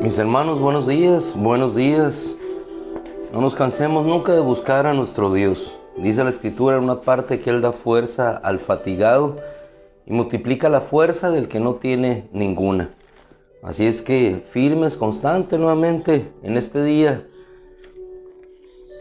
Mis hermanos, buenos días, buenos días. No nos cansemos nunca de buscar a nuestro Dios. Dice la Escritura en una parte que Él da fuerza al fatigado y multiplica la fuerza del que no tiene ninguna. Así es que firmes, constantes nuevamente en este día,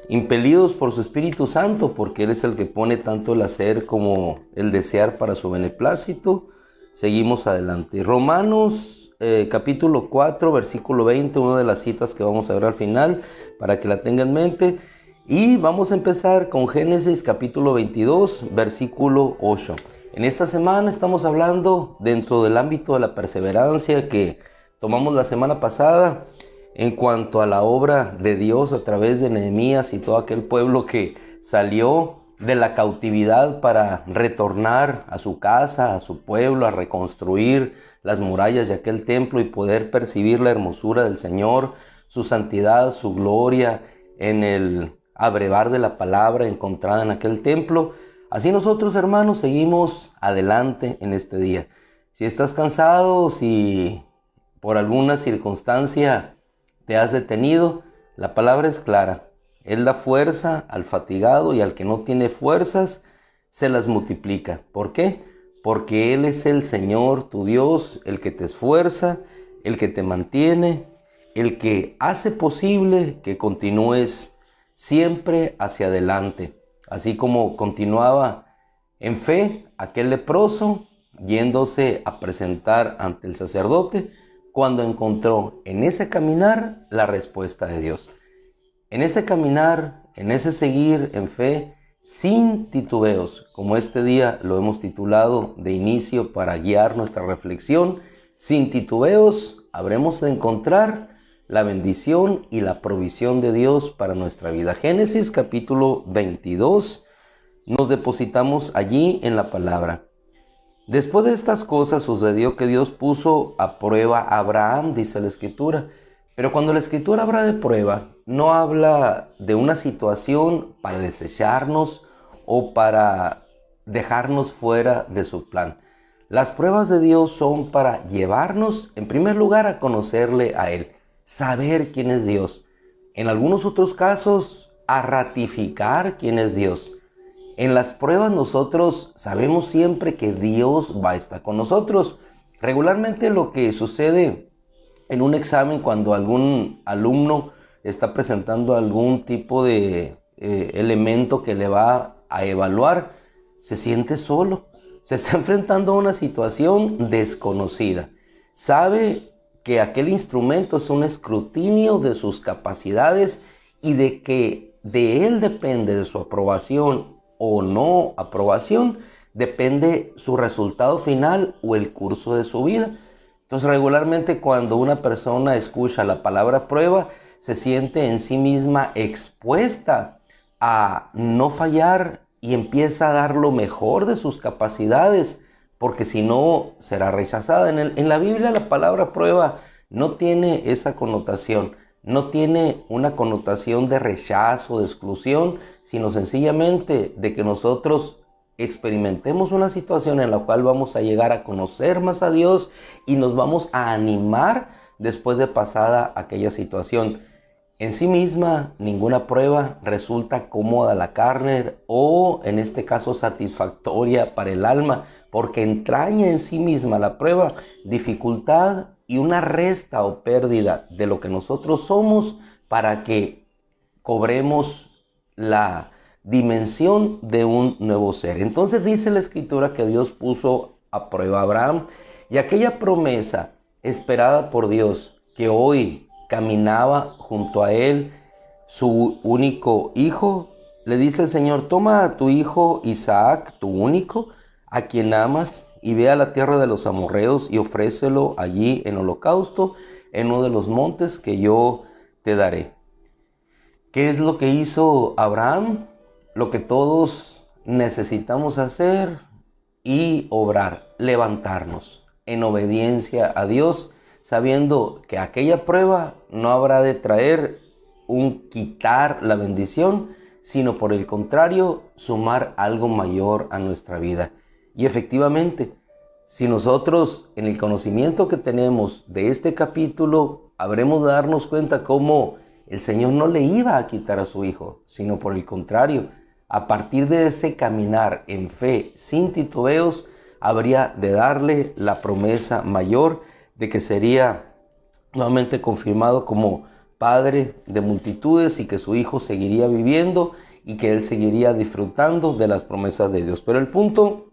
impelidos por su Espíritu Santo, porque Él es el que pone tanto el hacer como el desear para su beneplácito. Seguimos adelante. Romanos capítulo 4, versículo 20, una de las citas que vamos a ver al final, para que la tengan en mente. Y vamos a empezar con Génesis capítulo 22, versículo 8. En esta semana estamos hablando dentro del ámbito de la perseverancia que tomamos la semana pasada, en cuanto a la obra de Dios a través de Nehemías y todo aquel pueblo que salió de la cautividad para retornar a su casa, a su pueblo, a reconstruir las murallas de aquel templo y poder percibir la hermosura del Señor, su santidad, su gloria en el abrevar de la palabra encontrada en aquel templo. Así nosotros, hermanos, seguimos adelante en este día. Si estás cansado, si por alguna circunstancia te has detenido, la palabra es clara. Él da fuerza al fatigado y al que no tiene fuerzas se las multiplica. ¿Por qué? Porque Él es el Señor, tu Dios, el que te esfuerza, el que te mantiene, el que hace posible que continúes siempre hacia adelante. Así como continuaba en fe aquel leproso yéndose a presentar ante el sacerdote, cuando encontró en ese caminar la respuesta de Dios. En ese caminar, en ese seguir en fe, sin titubeos, como este día lo hemos titulado de inicio para guiar nuestra reflexión, sin titubeos habremos de encontrar la bendición y la provisión de Dios para nuestra vida. Génesis capítulo 22, nos depositamos allí en la palabra. Después de estas cosas sucedió que Dios puso a prueba a Abraham, dice la Escritura. Pero cuando la Escritura habla de prueba, no habla de una situación para desecharnos o para dejarnos fuera de su plan. Las pruebas de Dios son para llevarnos, en primer lugar, a conocerle a Él, saber quién es Dios. En algunos otros casos, a ratificar quién es Dios. En las pruebas nosotros sabemos siempre que Dios va a estar con nosotros. Regularmente lo que sucede en un examen cuando algún alumno está presentando algún tipo de elemento que le va a evaluar, se siente solo. Se está enfrentando a una situación desconocida. Sabe que aquel instrumento es un escrutinio de sus capacidades y de que de él depende de su aprobación o no aprobación, depende su resultado final o el curso de su vida. Entonces, regularmente cuando una persona escucha la palabra prueba, se siente en sí misma expuesta a no fallar y empieza a dar lo mejor de sus capacidades, porque si no, será rechazada. En la Biblia la palabra prueba no tiene esa connotación. No tiene una connotación de rechazo, de exclusión, sino sencillamente de que nosotros experimentemos una situación en la cual vamos a llegar a conocer más a Dios y nos vamos a animar después de pasada aquella situación. En sí misma, ninguna prueba resulta cómoda a la carne o, en este caso, satisfactoria para el alma, porque entraña en sí misma la prueba dificultad y una resta o pérdida de lo que nosotros somos para que cobremos la dimensión de un nuevo ser. Entonces dice la Escritura que Dios puso a prueba a Abraham y aquella promesa esperada por Dios que hoy caminaba junto a él, su único hijo, le dice el Señor: toma a tu hijo Isaac, tu único, a quien amas, y ve a la tierra de los amorreos y ofrécelo allí en holocausto en uno de los montes que yo te daré. ¿Qué es lo que hizo Abraham? Lo que todos necesitamos hacer y obrar, levantarnos en obediencia a Dios, sabiendo que aquella prueba no habrá de traer un quitar la bendición, sino por el contrario, sumar algo mayor a nuestra vida. Y efectivamente, Si nosotros, en el conocimiento que tenemos de este capítulo, habremos de darnos cuenta cómo el Señor no le iba a quitar a su hijo, sino por el contrario, a partir de ese caminar en fe sin titubeos, habría de darle la promesa mayor de que sería nuevamente confirmado como padre de multitudes y que su hijo seguiría viviendo y que él seguiría disfrutando de las promesas de Dios. Pero el punto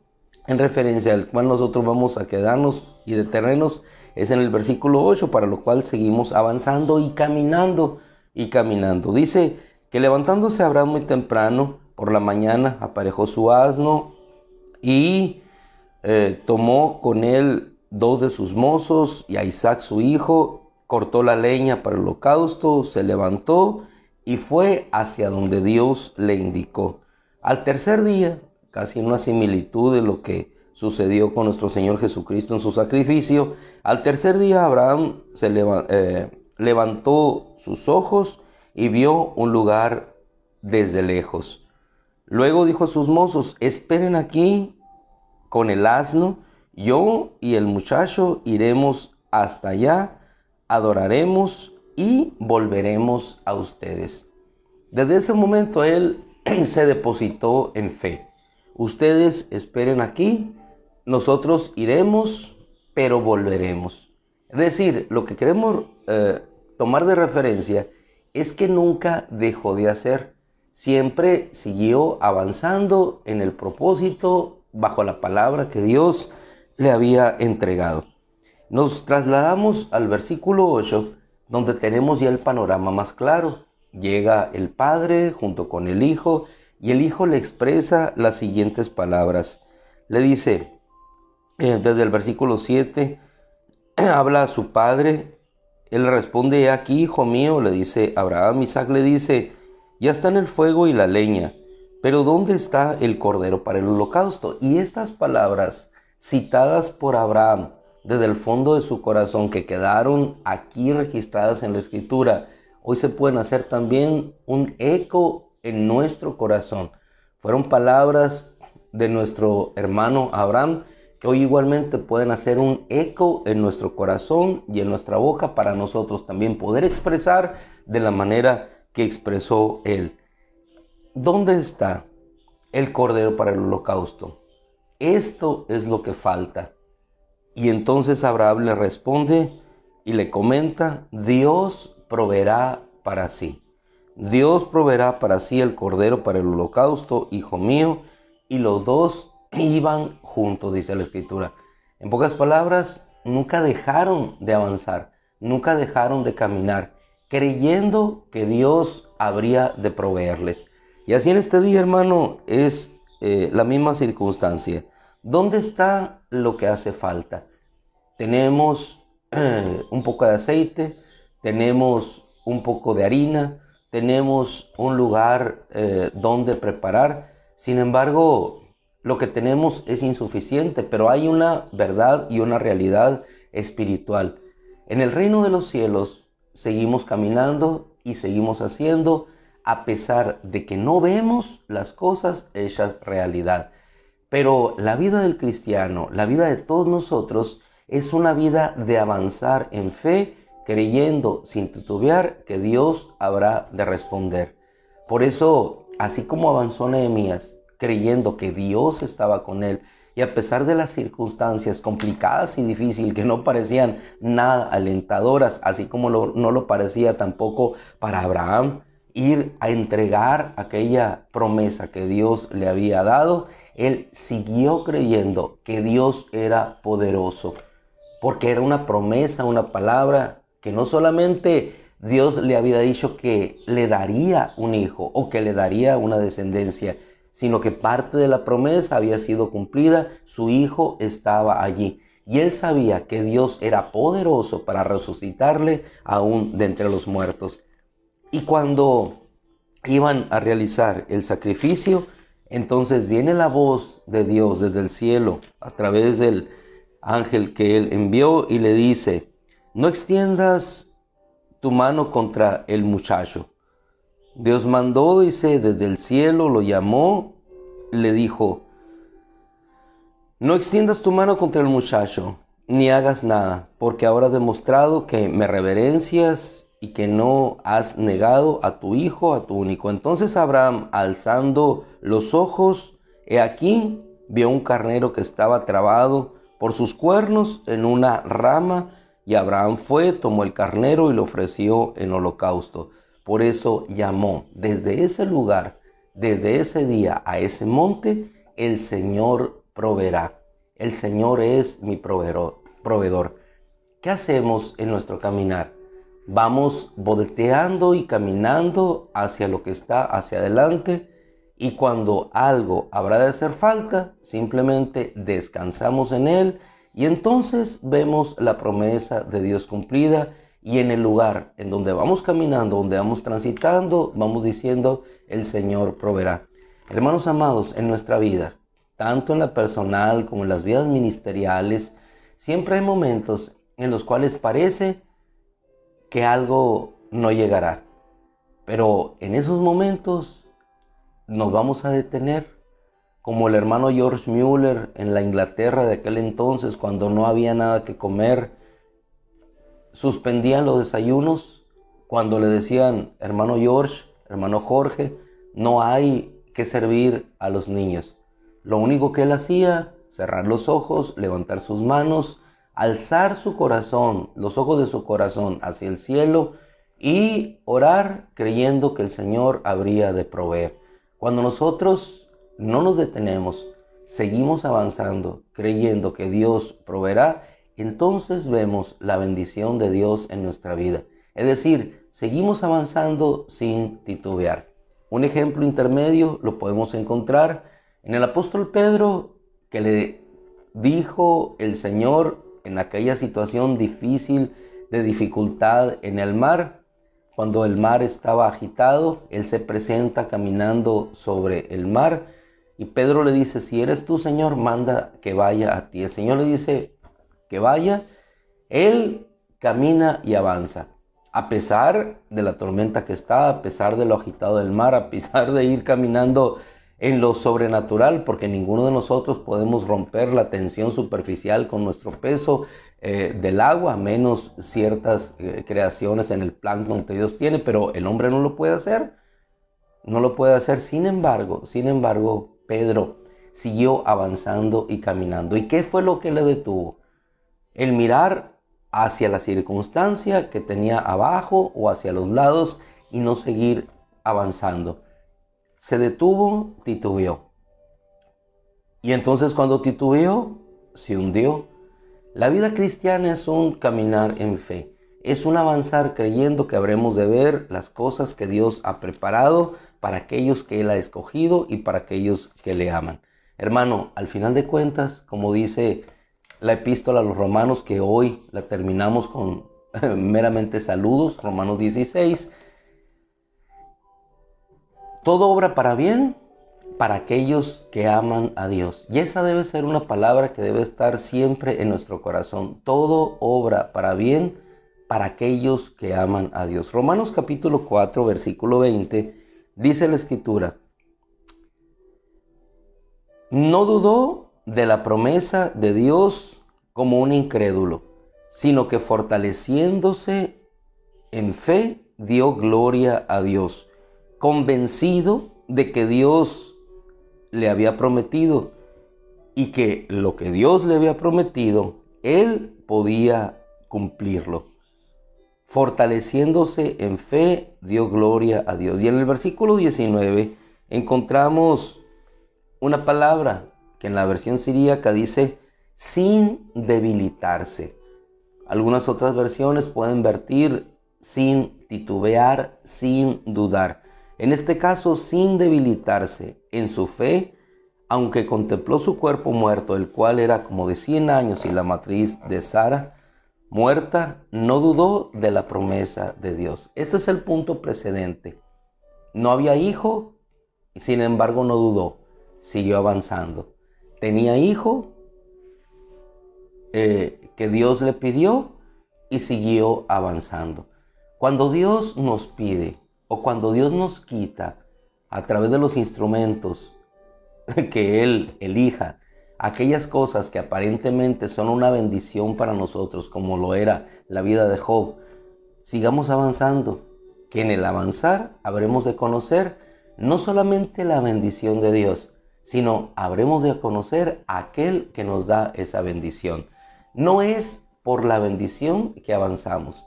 en referencia al cual nosotros vamos a quedarnos y detenernos es en el versículo 8, para lo cual seguimos avanzando y caminando y caminando. Dice que levantándose Abraham muy temprano por la mañana, aparejó su asno y tomó con él 2 de sus mozos y a Isaac su hijo, cortó la leña para el holocausto, se levantó y fue hacia donde Dios le indicó. Al tercer día, casi una similitud de lo que sucedió con nuestro Señor Jesucristo en su sacrificio, al tercer día Abraham se levantó sus ojos y vio un lugar desde lejos. Luego dijo a sus mozos: esperen aquí con el asno, yo y el muchacho iremos hasta allá, adoraremos y volveremos a ustedes. Desde ese momento él se depositó en fe. Ustedes esperen aquí, nosotros iremos, pero volveremos. Es decir, lo que queremos tomar de referencia es que nunca dejó de hacer. Siempre siguió avanzando en el propósito bajo la palabra que Dios le había entregado. Nos trasladamos al versículo 8, donde tenemos ya el panorama más claro. Llega el Padre junto con el Hijo y el Hijo le expresa las siguientes palabras. Le dice, desde el versículo 7, habla a su Padre. Él responde: he aquí, hijo mío, le dice Abraham. Isaac le dice: ya están el fuego y la leña, pero ¿dónde está el cordero para el holocausto? Y estas palabras citadas por Abraham desde el fondo de su corazón, que quedaron aquí registradas en la Escritura, hoy se pueden hacer también un eco en nuestro corazón. Fueron palabras de nuestro hermano Abraham, que hoy igualmente pueden hacer un eco en nuestro corazón y en nuestra boca para nosotros también poder expresar de la manera que expresó él. ¿Dónde está el cordero para el holocausto? Esto es lo que falta. Y entonces Abraham le responde y le comenta: Dios proveerá para sí. Dios proveerá para sí el cordero para el holocausto, hijo mío. Y los dos iban juntos, dice la Escritura. En pocas palabras, nunca dejaron de avanzar, nunca dejaron de caminar, creyendo que Dios habría de proveerles. Y así en este día, hermano, es la misma circunstancia. ¿Dónde está lo que hace falta? Tenemos un poco de aceite, tenemos un poco de harina, tenemos un lugar donde preparar. Sin embargo, lo que tenemos es insuficiente, pero hay una verdad y una realidad espiritual. En el reino de los cielos seguimos caminando y seguimos haciendo, a pesar de que no vemos las cosas hechas realidad. Pero la vida del cristiano, la vida de todos nosotros, es una vida de avanzar en fe, creyendo sin titubear que Dios habrá de responder. Por eso, así como avanzó Nehemías, creyendo que Dios estaba con él, y a pesar de las circunstancias complicadas y difíciles que no parecían nada alentadoras, así como no lo parecía tampoco para Abraham, ir a entregar aquella promesa que Dios le había dado, él siguió creyendo que Dios era poderoso, porque era una promesa, una palabra que no solamente Dios le había dicho que le daría un hijo o que le daría una descendencia, sino que parte de la promesa había sido cumplida, su hijo estaba allí. Y él sabía que Dios era poderoso para resucitarle aún de entre los muertos. Y cuando iban a realizar el sacrificio, entonces viene la voz de Dios desde el cielo a través del ángel que él envió y le dice: no extiendas tu mano contra el muchacho. Dios mandó, dice, desde el cielo, lo llamó, le dijo: No extiendas tu mano contra el muchacho, ni hagas nada, porque ahora has demostrado que me reverencias y que no has negado a tu hijo, a tu único. Entonces Abraham, alzando los ojos, he aquí, vio un carnero que estaba trabado por sus cuernos en una rama, y Abraham fue, tomó el carnero y lo ofreció en holocausto. Por eso llamó desde ese lugar, desde ese día a ese monte, el Señor proveerá. El Señor es mi proveedor. ¿Qué hacemos en nuestro caminar? Vamos volteando y caminando hacia lo que está hacia adelante, y cuando algo habrá de hacer falta, simplemente descansamos en Él, y entonces vemos la promesa de Dios cumplida, y en el lugar en donde vamos caminando, donde vamos transitando, vamos diciendo, el Señor proveerá. Hermanos amados, en nuestra vida, tanto en la personal como en las vidas ministeriales, siempre hay momentos en los cuales parece que algo no llegará. Pero en esos momentos nos vamos a detener, como el hermano George Mueller en la Inglaterra de aquel entonces, cuando no había nada que comer, suspendían los desayunos cuando le decían, hermano George, hermano Jorge, no hay que servir a los niños. Lo único que él hacía, cerrar los ojos, levantar sus manos, alzar su corazón, los ojos de su corazón hacia el cielo y orar creyendo que el Señor habría de proveer. Cuando nosotros no nos detenemos, seguimos avanzando creyendo que Dios proveerá, entonces vemos la bendición de Dios en nuestra vida. Es decir, seguimos avanzando sin titubear. Un ejemplo intermedio lo podemos encontrar en el apóstol Pedro, que le dijo el Señor en aquella situación difícil, de dificultad en el mar. Cuando el mar estaba agitado, Él se presenta caminando sobre el mar y Pedro le dice, si eres tú, Señor, manda que vaya a ti. El Señor le dice que vaya, Él camina y avanza. A pesar de la tormenta que está, a pesar de lo agitado del mar, a pesar de ir caminando en lo sobrenatural, porque ninguno de nosotros podemos romper la tensión superficial con nuestro peso del agua, menos ciertas creaciones en el plancton que Dios tiene, pero el hombre no lo puede hacer, no lo puede hacer. Sin embargo, Pedro siguió avanzando y caminando. ¿Y qué fue lo que le detuvo? El mirar hacia la circunstancia que tenía abajo o hacia los lados y no seguir avanzando. Se detuvo, titubeó. Y entonces cuando titubeó, se hundió. La vida cristiana es un caminar en fe. Es un avanzar creyendo que habremos de ver las cosas que Dios ha preparado para aquellos que Él ha escogido y para aquellos que le aman. Hermano, al final de cuentas, como dice la epístola a los Romanos, que hoy la terminamos con meramente saludos, Romanos 16, todo obra para bien para aquellos que aman a Dios. Y esa debe ser una palabra que debe estar siempre en nuestro corazón. Todo obra para bien para aquellos que aman a Dios. Romanos capítulo 4, versículo 20, dice la Escritura, no dudó de la promesa de Dios como un incrédulo, sino que fortaleciéndose en fe, dio gloria a Dios, convencido de que Dios le había prometido y que lo que Dios le había prometido, Él podía cumplirlo. Fortaleciéndose en fe, dio gloria a Dios. Y en el versículo 19 encontramos una palabra que en la versión siríaca dice sin debilitarse. Algunas otras versiones pueden vertir sin titubear, sin dudar. En este caso, sin debilitarse en su fe, aunque contempló su cuerpo muerto, el cual era como de 100 años, y la matriz de Sara muerta, no dudó de la promesa de Dios. Este es el punto precedente. No había hijo, y sin embargo no dudó, siguió avanzando. Tenía hijo que Dios le pidió y siguió avanzando. Cuando Dios nos pide o cuando Dios nos quita a través de los instrumentos que Él elija, aquellas cosas que aparentemente son una bendición para nosotros, como lo era la vida de Job, sigamos avanzando, que en el avanzar habremos de conocer no solamente la bendición de Dios, sino habremos de conocer a aquel que nos da esa bendición. No es por la bendición que avanzamos,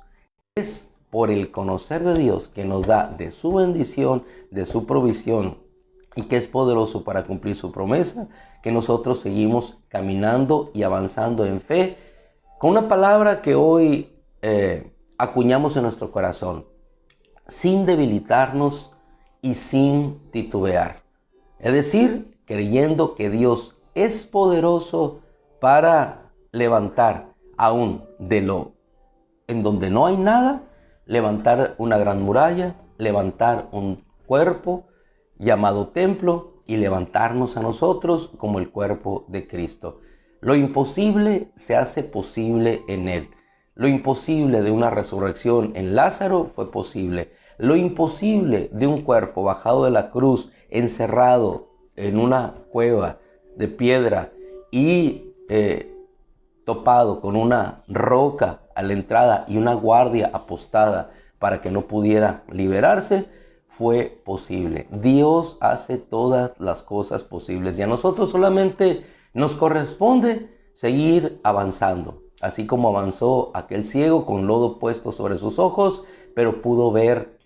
es por el conocer de Dios que nos da de su bendición, de su provisión y que es poderoso para cumplir su promesa, que nosotros seguimos caminando y avanzando en fe con una palabra que hoy acuñamos en nuestro corazón, sin debilitarnos y sin titubear. Es decir, creyendo que Dios es poderoso para levantar aún de lo en donde no hay nada, levantar una gran muralla, levantar un cuerpo llamado templo y levantarnos a nosotros como el cuerpo de Cristo. Lo imposible se hace posible en Él. Lo imposible de una resurrección en Lázaro fue posible. Lo imposible de un cuerpo bajado de la cruz, encerrado en una cueva de piedra y topado con una roca a la entrada y una guardia apostada para que no pudiera liberarse, fue posible. Dios hace todas las cosas posibles y a nosotros solamente nos corresponde seguir avanzando. Así como avanzó aquel ciego con lodo puesto sobre sus ojos, pero pudo ver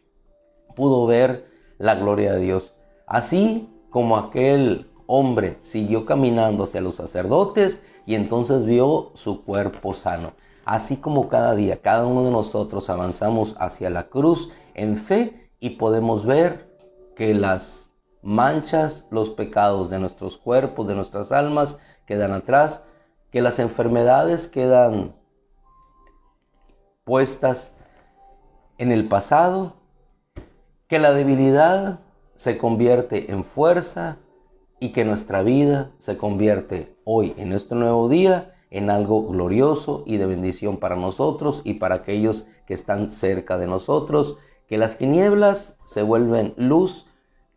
la gloria de Dios. Así como aquel hombre siguió caminando hacia los sacerdotes y entonces vio su cuerpo sano. Así como cada día, cada uno de nosotros avanzamos hacia la cruz en fe y podemos ver que las manchas, los pecados de nuestros cuerpos, de nuestras almas quedan atrás, que las enfermedades quedan puestas en el pasado, que la debilidad se convierte en fuerza y que nuestra vida se convierte hoy, en este nuevo día, en algo glorioso y de bendición para nosotros y para aquellos que están cerca de nosotros, que las tinieblas se vuelven luz,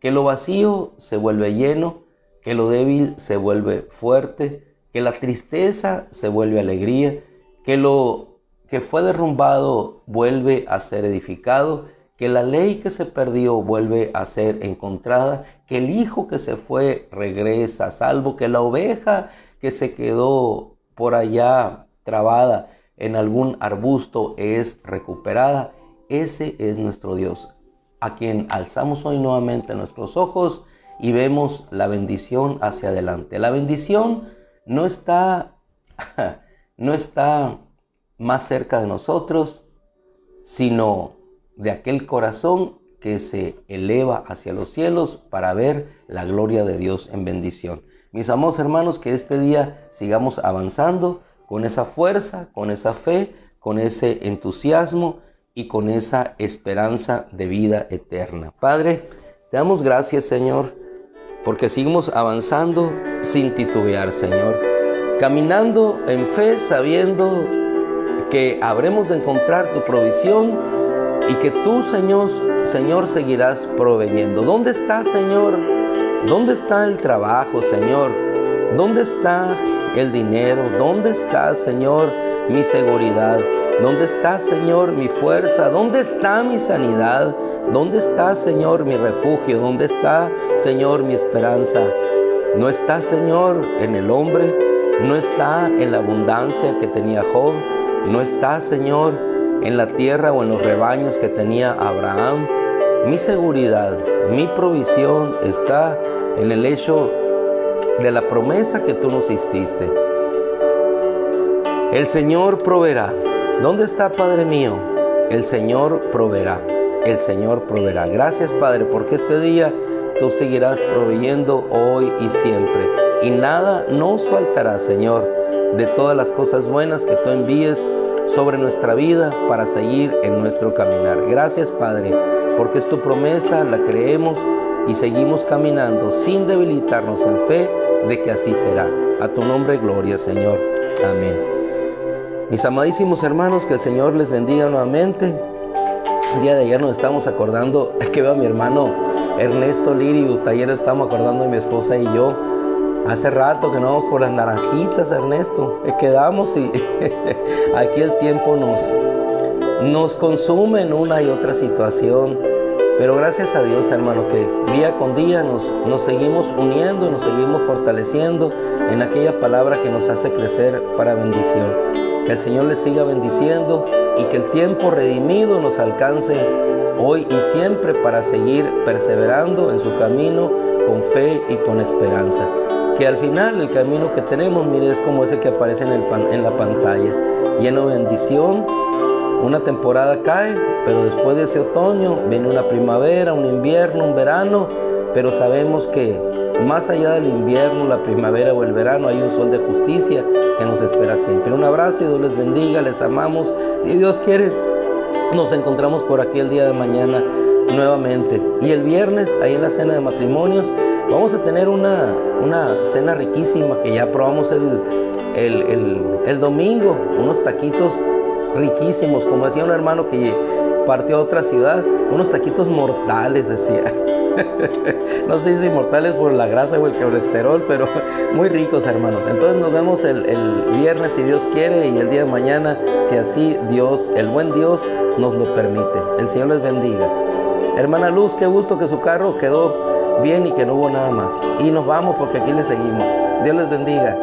que lo vacío se vuelve lleno, que lo débil se vuelve fuerte, que la tristeza se vuelve alegría, que lo que fue derrumbado vuelve a ser edificado, que la ley que se perdió vuelve a ser encontrada, que el hijo que se fue regresa a salvo, que la oveja que se quedó por allá trabada en algún arbusto es recuperada. Ese es nuestro Dios, a quien alzamos hoy nuevamente nuestros ojos y vemos la bendición hacia adelante. La bendición no está más cerca de nosotros, sino de aquel corazón que se eleva hacia los cielos para ver la gloria de Dios en bendición. Mis amados hermanos, que este día sigamos avanzando con esa fuerza, con esa fe, con ese entusiasmo y con esa esperanza de vida eterna. Padre, te damos gracias, Señor, porque seguimos avanzando sin titubear, Señor, caminando en fe, sabiendo que habremos de encontrar tu provisión y que tú, Señor, seguirás proveyendo. ¿Dónde está, Señor? ¿Dónde está el trabajo, Señor? ¿Dónde está el dinero? ¿Dónde está, Señor, mi seguridad? ¿Dónde está, Señor, mi fuerza? ¿Dónde está mi sanidad? ¿Dónde está, Señor, mi refugio? ¿Dónde está, Señor, mi esperanza? No está, Señor, en el hombre. No está en la abundancia que tenía Job. No está, Señor, en la tierra o en los rebaños que tenía Abraham. Mi seguridad, mi provisión está en el hecho de la promesa que tú nos hiciste. El Señor proveerá. ¿Dónde está, Padre mío? El Señor proveerá. El Señor proveerá. Gracias, Padre, porque este día tú seguirás proveyendo hoy y siempre. Y nada nos faltará, Señor, de todas las cosas buenas que tú envíes sobre nuestra vida para seguir en nuestro caminar. Gracias, Padre, porque es tu promesa, la creemos y seguimos caminando sin debilitarnos en fe de que así será. A tu nombre, gloria, Señor. Amén. Mis amadísimos hermanos, que el Señor les bendiga nuevamente. El día de ayer nos estamos acordando, es que veo a mi hermano Ernesto Liri, ayer estamos acordando de mi esposa y yo, Hace rato que no vamos por las naranjitas, Ernesto. Quedamos y aquí el tiempo nos consume en una y otra situación. Pero gracias a Dios, hermano, que día con día nos seguimos uniendo, nos seguimos fortaleciendo en aquella palabra que nos hace crecer para bendición. Que el Señor les siga bendiciendo y que el tiempo redimido nos alcance hoy y siempre para seguir perseverando en su camino con fe y con esperanza. Que al final el camino que tenemos, mire, es como ese que aparece en la pantalla, lleno de bendición. Una temporada cae, pero después de ese otoño viene una primavera, un invierno, un verano, pero sabemos que más allá del invierno, la primavera o el verano, hay un sol de justicia que nos espera siempre. Un abrazo y Dios les bendiga, les amamos. Si Dios quiere, nos encontramos por aquí el día de mañana nuevamente. Y el viernes, ahí en la cena de matrimonios, vamos a tener una cena riquísima que ya probamos el domingo, unos taquitos riquísimos, como decía un hermano que partió a otra ciudad, unos taquitos mortales, decía. No sé si mortales por la grasa o el colesterol, pero muy ricos, hermanos. Entonces nos vemos el viernes, si Dios quiere, y el día de mañana, si así Dios, el buen Dios, nos lo permite. El Señor les bendiga. Hermana Luz, qué gusto que su carro quedó bien y que no hubo nada más. Y nos vamos porque aquí le seguimos. Dios les bendiga.